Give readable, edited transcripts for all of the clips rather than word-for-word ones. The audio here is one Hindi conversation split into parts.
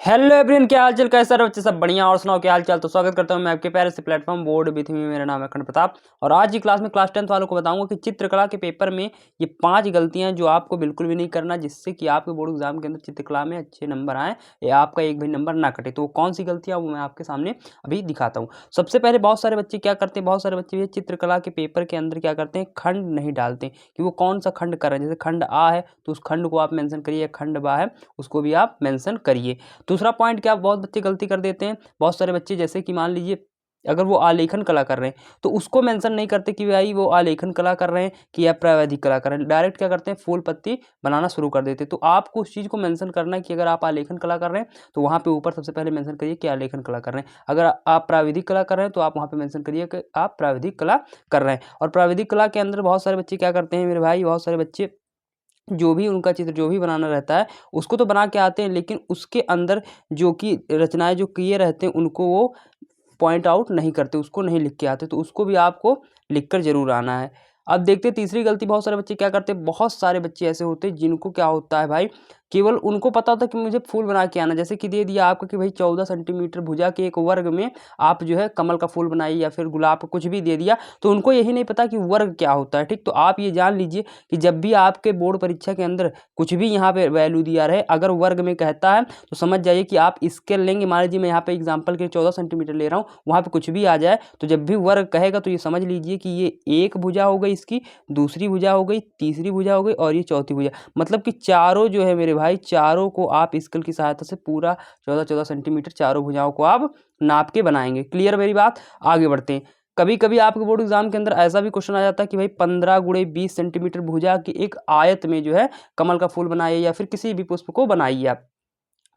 हेलो एवरीवन, क्या हाल चाल, कैसा रहे बच्चे? सब बढ़िया। और सुनाओ क्या हाल चाल। तो स्वागत करता हूं मैं आपके प्यारे से प्लेटफॉर्म बोर्ड विथ मी। मेरा नाम है अखंड प्रताप और आज की क्लास में क्लास 10th वालों को बताऊंगा कि चित्रकला के पेपर में ये 5 गलतियां जो आपको बिल्कुल भी नहीं करना, जिससे कि आपके बोर्ड एग्जाम के अंदर चित्रकला में अच्छे नंबर आए या आपका एक भी नंबर ना कटे। तो कौन सी गलतियां, वो मैं आपके सामने अभी दिखाता हूँ। सबसे पहले बहुत सारे बच्चे क्या करते हैं, बहुत सारे बच्चे चित्रकला के पेपर के अंदर क्या करते हैं, खंड नहीं डालते कि वो कौन सा खंड कर रहे हैं। जैसे खंड आ है तो उस खंड को आप मेंशन करिए, खंड बा है उसको भी आप मेंशन करिए। दूसरा पॉइंट क्या बहुत बच्चे गलती कर देते हैं, बहुत सारे बच्चे जैसे कि मान लीजिए अगर वो आलेखन कला कर रहे हैं तो उसको मेंशन नहीं करते कि भाई वो आलेखन कला कर रहे हैं कि या प्रावैधिक कला कर रहे हैं। डायरेक्ट क्या करते हैं, फूल पत्ती बनाना शुरू कर देते हैं। तो आपको उस चीज़ को मेंशन करना है कि अगर आप आलेखन कला कर रहे हैं तो वहाँ पे ऊपर सबसे पहले मेंशन करिए कि आलेखन कला कर रहे हैं। अगर आप प्राविधिक कला कर रहे हैं तो आप वहाँ पे मेंशन करिए कि आप प्राविधिक कला कर रहे हैं। और प्राविधिक कला के अंदर बहुत सारे बच्चे क्या करते हैं मेरे भाई, बहुत सारे बच्चे जो भी उनका चित्र जो भी बनाना रहता है उसको तो बना के आते हैं, लेकिन उसके अंदर जो कि रचनाएं जो किए रहते हैं उनको वो पॉइंट आउट नहीं करते, उसको नहीं लिख के आते। तो उसको भी आपको लिख कर जरूर आना है। अब देखते हैं तीसरी गलती बहुत सारे बच्चे क्या करते हैं। बहुत सारे बच्चे ऐसे होते हैं जिनको क्या होता है भाई, केवल उनको पता होता है कि मुझे फूल बना के आना। जैसे कि दे दिया आपको कि भाई 14 सेंटीमीटर भुजा के एक वर्ग में आप जो है कमल का फूल बनाइए या फिर गुलाब का कुछ भी दे दिया, तो उनको यही नहीं पता कि वर्ग क्या होता है। ठीक, तो आप ये जान लीजिए कि जब भी आपके बोर्ड परीक्षा के अंदर कुछ भी यहाँ पे वैल्यू दिया रहे, अगर वर्ग में कहता है तो समझ जाइए कि आप स्केल लेंगे। मान लीजिए मैं यहाँ पे एग्जाम्पल के 14 सेंटीमीटर ले रहा हूँ, वहाँ पे कुछ भी आ जाए तो जब भी वर्ग कहेगा तो ये समझ लीजिए कि ये एक भुजा हो गई, इसकी दूसरी भुजा हो गई, तीसरी भुजा हो गई और ये चौथी भुजा। मतलब कि चारों जो है मेरे भाई, चारों को आप स्केल की सहायता से पूरा 14-14 सेंटीमीटर चारों भुजाओं को आप नाप के बनाएंगे। क्लियर मेरी बात? आगे बढ़ते हैं। कभी कभी आपके बोर्ड एग्जाम के अंदर ऐसा भी क्वेश्चन आ जाता है कि भाई 15 × 20 सेंटीमीटर भुजा की एक आयत में जो है कमल का फूल बनाइए या फिर किसी भी पुष्प को बनाइए आप।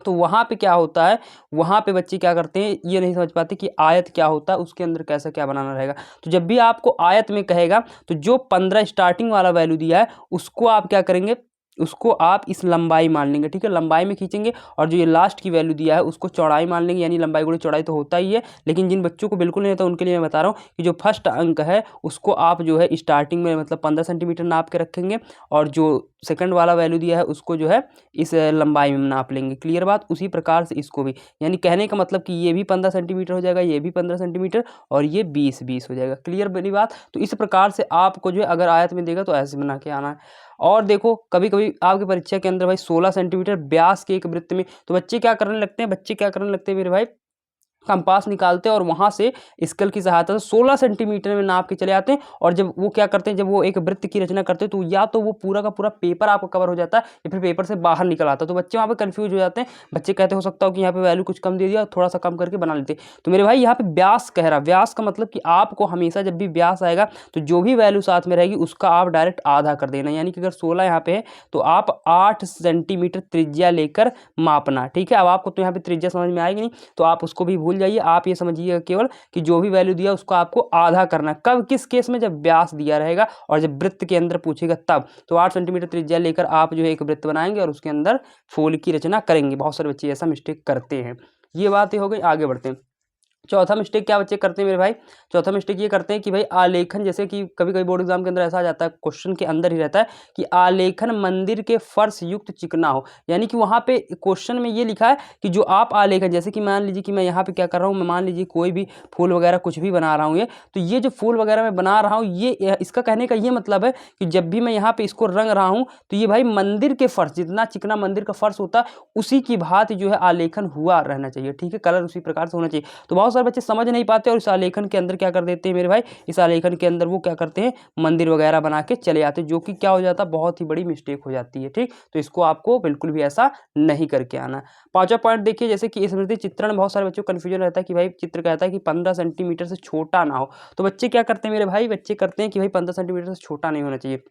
तो वहाँ पे क्या होता है, वहाँ पे बच्चे क्या करते हैं, ये नहीं समझ पाते कि आयत क्या होता है, उसके अंदर कैसा क्या बनाना रहेगा। तो जब भी आपको आयत में कहेगा तो जो 15 स्टार्टिंग वाला वैल्यू दिया है उसको आप क्या करेंगे, उसको आप इस लंबाई मान लेंगे। ठीक है, लंबाई में खींचेंगे और जो ये लास्ट की वैल्यू दिया है उसको चौड़ाई मान लेंगे। यानी लंबाई गुणे चौड़ाई तो होता ही है, लेकिन जिन बच्चों को बिल्कुल नहीं होता उनके लिए मैं बता रहा हूँ कि जो फर्स्ट अंक है उसको आप जो है स्टार्टिंग में मतलब 15 सेंटीमीटर नाप के रखेंगे और जो सेकंड वाला वैल्यू दिया है उसको जो है इस लंबाई में नाप लेंगे। क्लियर बात? उसी प्रकार से इसको भी, यानी कहने का मतलब कि ये भी 15 सेंटीमीटर हो जाएगा, ये भी 15 सेंटीमीटर और ये 20-20 हो जाएगा। क्लियर मेरी बात? तो इस प्रकार से आपको जो है अगर आयत में देगा तो ऐसे बना के आना है। और देखो कभी कभी आपकी परीक्षा के अंदर भाई 16 सेंटीमीटर व्यास के एक वृत्त में, तो बच्चे क्या करने लगते हैं, बच्चे क्या करने लगते हैं मेरे भाई, कंपास निकालते हैं और वहां से स्केल की सहायता से 16 सेंटीमीटर में नाप के चले आते हैं। और जब वो क्या करते हैं, जब वो एक वृत्त की रचना करते हैं तो या तो वो पूरा का पूरा पेपर आपको कवर हो जाता है या फिर पेपर से बाहर निकल आता है। तो बच्चे वहाँ पे कंफ्यूज हो जाते हैं। बच्चे कहते हो सकता हो कि यहाँ पे वैल्यू कुछ कम दे दिया, थोड़ा सा कम करके बना लेते। तो मेरे भाई यहाँ पे व्यास कह रहा, व्यास का मतलब कि आपको हमेशा जब भी व्यास आएगा तो जो भी वैल्यू साथ में रहेगी उसका आप डायरेक्ट आधा कर देना। यानी कि अगर 16 यहाँ पे है तो आप 8 सेंटीमीटर त्रिज्या लेकर मापना। ठीक है, अब आपको तो यहाँ पे त्रिज्या समझ में आएगी नहीं तो आप उसको भी भूल जाइए। आप ये समझिएगा केवल कि जो भी वैल्यू दिया उसको आपको आधा करना है। कब, किस केस में? जब व्यास दिया रहेगा और जब वृत्त के अंदर पूछेगा तब। तो 8 सेंटीमीटर त्रिज्या लेकर आप जो है एक वृत्त बनाएंगे और उसके अंदर फूल की रचना करेंगे। बहुत सारे बच्चे ऐसा मिस्टेक करते हैं। ये बातें हो गई, आगे बढ़ते हैं। चौथा मिस्टेक क्या बच्चे करते हैं मेरे भाई, चौथा मिस्टेक ये करते हैं कि भाई आलेखन, जैसे कि कभी कभी बोर्ड एग्जाम के अंदर ऐसा आ जाता है, क्वेश्चन के अंदर ही रहता है कि आलेखन मंदिर के फर्श युक्त चिकना हो। यानी कि वहाँ पे क्वेश्चन में ये लिखा है कि जो आप आलेखन, जैसे कि मान लीजिए कि मैं यहाँ पे क्या कर रहा हूँ, मैं मान लीजिए कोई भी फूल वगैरह कुछ भी बना रहा हूँ, ये तो ये जो फूल वगैरह मैं बना रहा हूँ, ये इसका कहने का ये मतलब है कि जब भी मैं यहाँ पे इसको रंग रहा हूँ तो ये भाई मंदिर के फर्श, जितना चिकना मंदिर का फर्श होता है उसी की भांति जो है आलेखन हुआ रहना चाहिए। ठीक है, कलर उसी प्रकार से होना चाहिए। तो बहुत सारे बच्चे समझ नहीं पाते और इस आलेखन के अंदर क्या कर देते हैं मेरे भाई, इस आलेखन के अंदर वो क्या करते हैं, मंदिर वगैरह बना के चले आते हैं, जो कि क्या हो जाता है, बहुत ही बड़ी मिस्टेक हो जाती है। ठीक, तो इसको आपको बिल्कुल भी ऐसा नहीं करके आना। पांचवा पॉइंट देखिए, जैसे कि स्मृति चित्रण में बहुत सारे बच्चों को कंफ्यूजन रहता है कि भाई चित्र कहता है कि 15 सेंटीमीटर से छोटा ना हो। तो बच्चे क्या करते हैं मेरे भाई, बच्चे करते हैं कि भाई 15 सेंटीमीटर से छोटा नहीं होना चाहिए।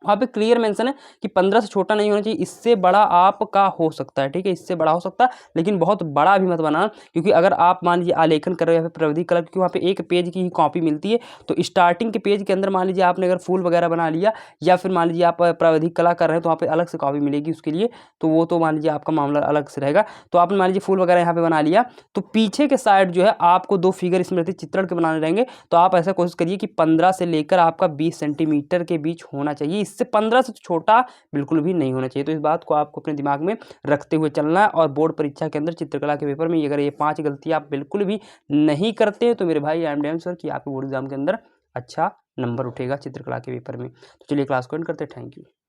वहाँ पे क्लियर मेंशन है कि 15 से छोटा नहीं होना चाहिए, इससे बड़ा आपका हो सकता है। ठीक है, इससे बड़ा हो सकता है, लेकिन बहुत बड़ा भी मत बनाना। क्योंकि अगर आप मान लीजिए आलेखन कर रहे हो या फिर प्राविधिक कला, क्योंकि वहाँ पे एक पेज की ही कॉपी मिलती है, तो स्टार्टिंग के पेज के अंदर मान लीजिए आपने अगर फूल वगैरह बना लिया या फिर मान लीजिए आप प्राविधिक कला कर रहे हैं तो वहाँ पे अलग से कॉपी मिलेगी उसके लिए, तो वो तो मान लीजिए आपका मामला अलग से रहेगा। तो आपने मान लीजिए फूल वगैरह यहाँ पे बना लिया, तो पीछे के साइड जो है आपको 2 फिगर स्मृति चित्रण के बनाने रहेंगे। तो आप ऐसा कोशिश करिए कि 15 से लेकर आपका 20 सेंटीमीटर के बीच होना चाहिए, इससे 15 से छोटा बिल्कुल भी नहीं होना चाहिए। तो इस बात को आपको अपने दिमाग में रखते हुए चलना है। और बोर्ड परीक्षा के अंदर चित्रकला के पेपर में अगर ये 5 गलतियाँ आप बिल्कुल भी नहीं करते हैं तो मेरे भाई आई एम डैम श्योर कि आपके बोर्ड एग्जाम के अंदर अच्छा नंबर उठेगा चित्रकला के पेपर में। तो चलिए क्लास को एंड करते हैं। Thank you.